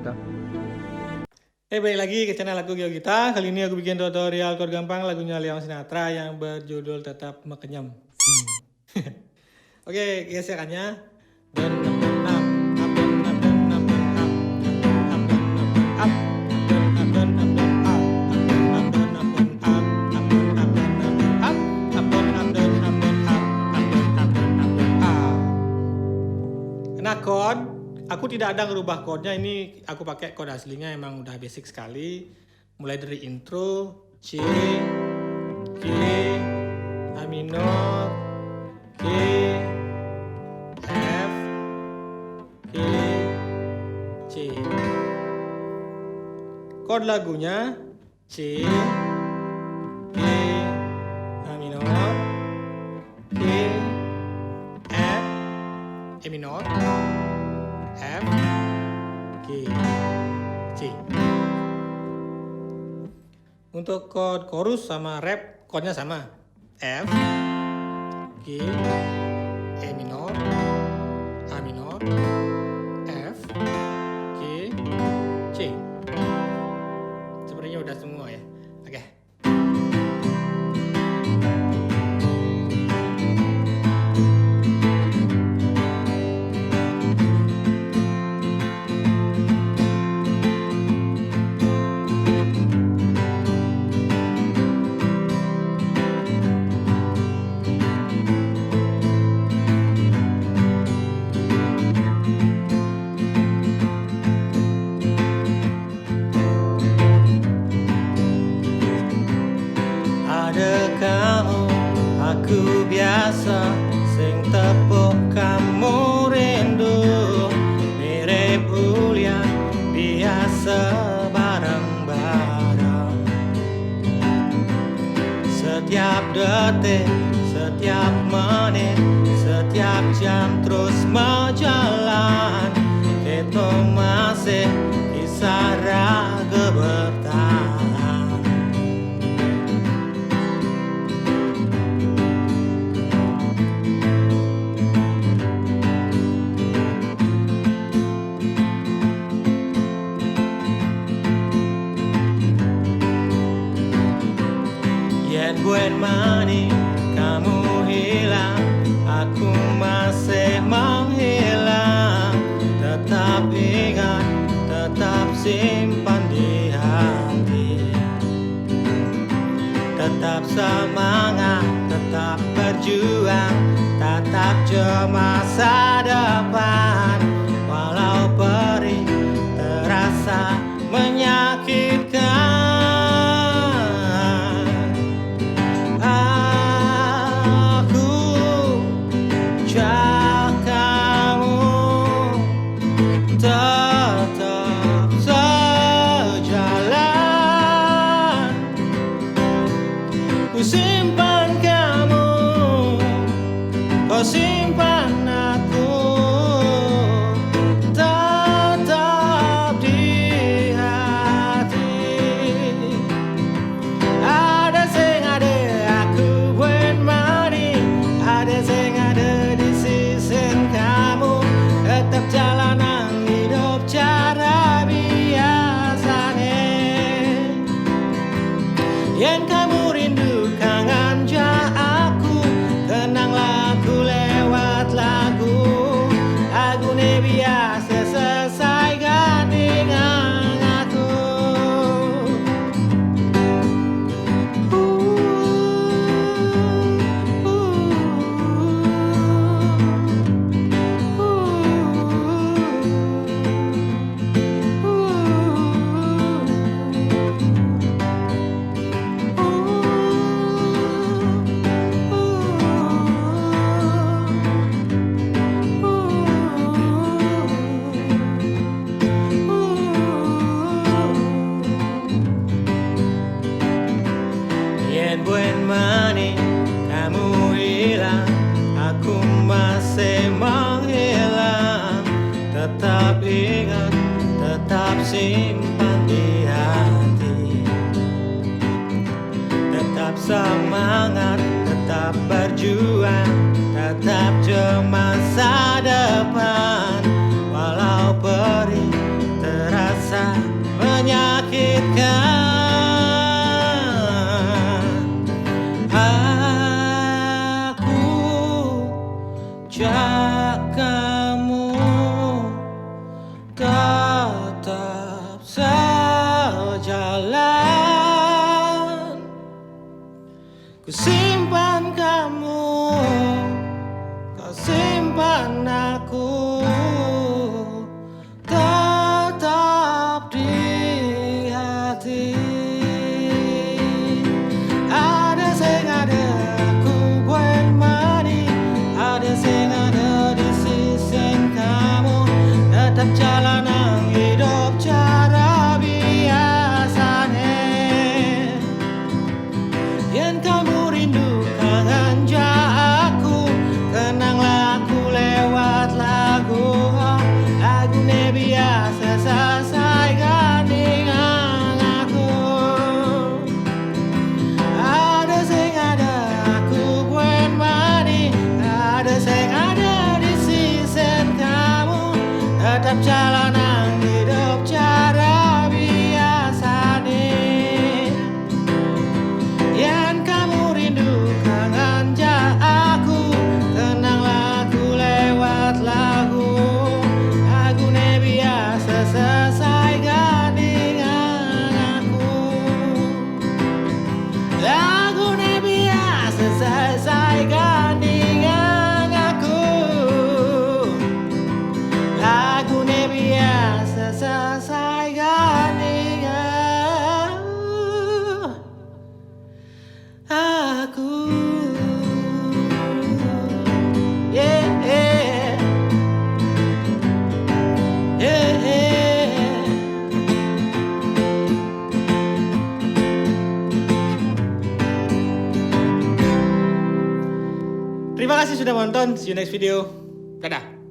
gitu. Balik lagi ke channel aku Gio Gita. Kali ini aku bikin tutorial chord gampang lagunya Leon Sinatra yang berjudul Tetap Mekenyam. Oke, gesekannya. Down, up, down, up, down, up, down, up, down, up, up, down, up, down, up, up, down, up, down, up, up, down, up, down, up, up, down, up, down, up, up, down, up, down, up, up, down, up. Nah, chord aku tidak ada ngerubah chordnya, ini aku pakai chord aslinya, emang udah basic sekali. Mulai dari intro, C, G, A minor, G, F, G, C. Chord lagunya C, G, A minor, G, F, E minor, F, G, C. Untuk chord chorus sama rap chordnya sama, F, G, E minor, A minor, F, G, C. Sepertinya udah semua ya. Oke. Ada kamu, aku biasa sing tepuk kamu rindu, mirip hujan biasa bareng-bareng. Setiap detik, setiap menit, setiap jam terus berjalan, itu masih kisah raga bertahan. Buat mani kamu hilang, aku masih menghilang. Tetap ingat, tetap simpan di hati. Tetap semangat, tetap berjuang, tetap jauh masa depan. Walau perih terasa menyakitkan, simpan kamu, kau simpan aku, tetap di hati. Ada sing ada aku buat mani, ada sing ada di sisi kamu. Tetap jalanan hidup cara biasanya, yang kamu rindu kangen ja aku, tenanglah aku lewat lagu. Lagu ne biasa selesai dengan aku. Buat mani kamu hilang, aku masih menghilang. Tetap ingat, tetap simpan di hati. Tetap semangat, tetap berjuang, tetap jauh masa depan. Walau perih terasa perjalanan hidup cara biasa nih. Yang kamu rindu kangen ja aku, tenanglah aku lewat lagu. Lagu ne biasa selesai dengan aku. Lagu ne biasa selesai dengan aku. Lagu ne biasa selesai dengan aku. Yeah, yeah, yeah. Terima kasih sudah menonton. See you next video. Dadah.